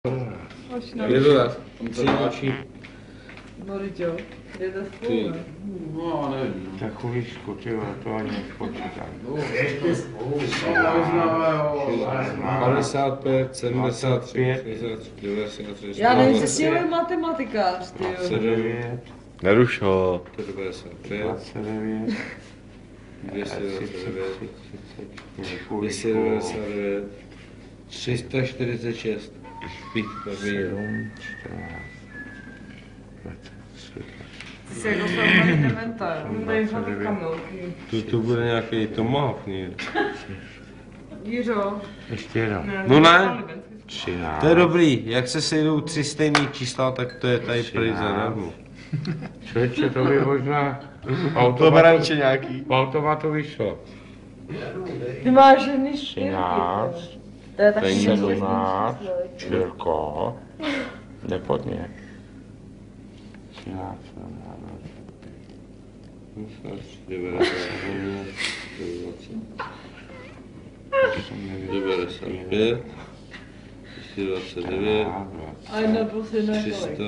Je to tak. No, jo, jde to spolu, ne? No, nevím. Tak chvíličku, ty vole, to ani nepočítám. No, ještě spolu. 55, 73, 93, Já nevím, že jsi je matematikář, ty jo. 29, Neruš ho. 95, 29, 229, 299, 299, 346. Bych to viděl. 7, 14, 23, Ty jsi jako fakt dementa, jo. Tady jsou kamilky. Tu bude nějaký tomahawk někde. Jiřo. ještě jednou. No ne, 13, to je dobrý. Jak se sejdou tři stejný čísla, tak to je tady prý zadarmo. Člověče, to by možná To beranče nějaký. v automatu vyšlo. Ty máš jedny čtyřky. 13, To je tak 17, Čirko, nepod mě. 13, 99, 95, 229, A jedna plus jedna je 300, kolik?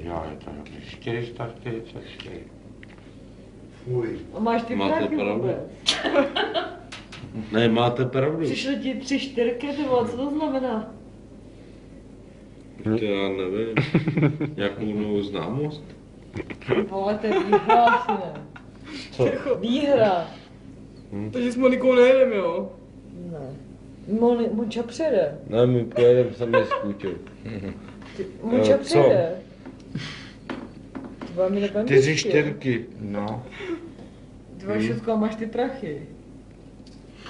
jo, je to dobrý. 444. A máš ty Máte prachy pravdu. vůbec? ne, máte pravdu. Přišly ti 3 čtyřky, ty vole, co to znamená? To já nevím. Nějakou novou známost? Ty vole, to je výhra asi ne. Co? Výhra. Takže s Monikou nejedem, jo? Ne. Muča přijede. Ne, my pojedeme sami s Kůťou. Muča Co? přijede. Dva mi nebudem 4 čtyřky. No, Dva šutko a máš ty prachy.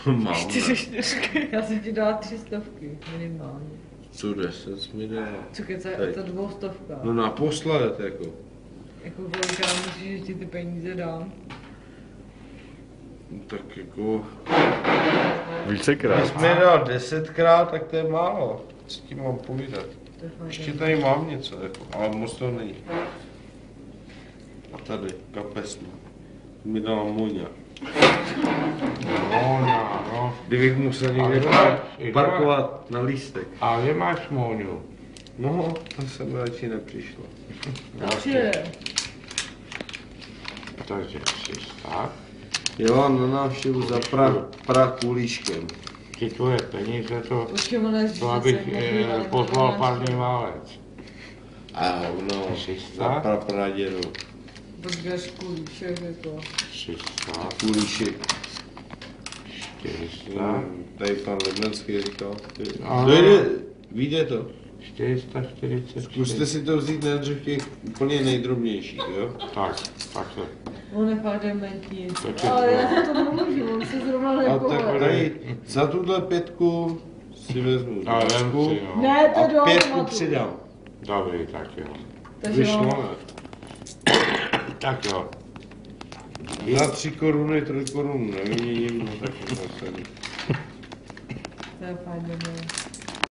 Mám. 4 čtyřky. Já jsem ti dala 300 minimálně. Co 10 jsi mi dala? Co kece, Tady. je to 200. No naposled, jako. Jako kolikrát myslíš, že ti ty peníze dám? No, tak jako... Vícekrát. Když mi dal 10krát, tak to je málo. S tím mám povídat. To je fakt. Ještě tady mám něco, jako, ale moc to není. A tady, kapesna. Mi dala Moňa. no. Kdybych musel někde parkovat na lístek. A kde máš Móňu? No, to jsem radši nepřišlo. To přijede. Takže 300. Jo, na návštěvu za prakulíškem. Ty tvoje peníze to, Počkej, ona je to abych pozval parní válec. A no, 300. za prapradědu. Počkej, kulíšek jako. 300, Kulíšek. 400, Tady pan Leblenský říkal. Ano. Dojde, vyjde to. 444. Zkuste si to vzít nejdřív těch úplně nejdrobnějších, jo? Tak, takhle. On je fakt dementní. Tak je Ale to. já za to nemůžu, on se zrovna A tak nepovedl. tady za tuhle 5 si vezmu A vem dvačku si, jo. Ne, to je do a 5 automatu. přidám. Dobrý, tak jo. Takže Vyšlo, no, ne? Tak jo. Za 3 koruny, 3 korun nevyměním, no tak to zase. to je fajn,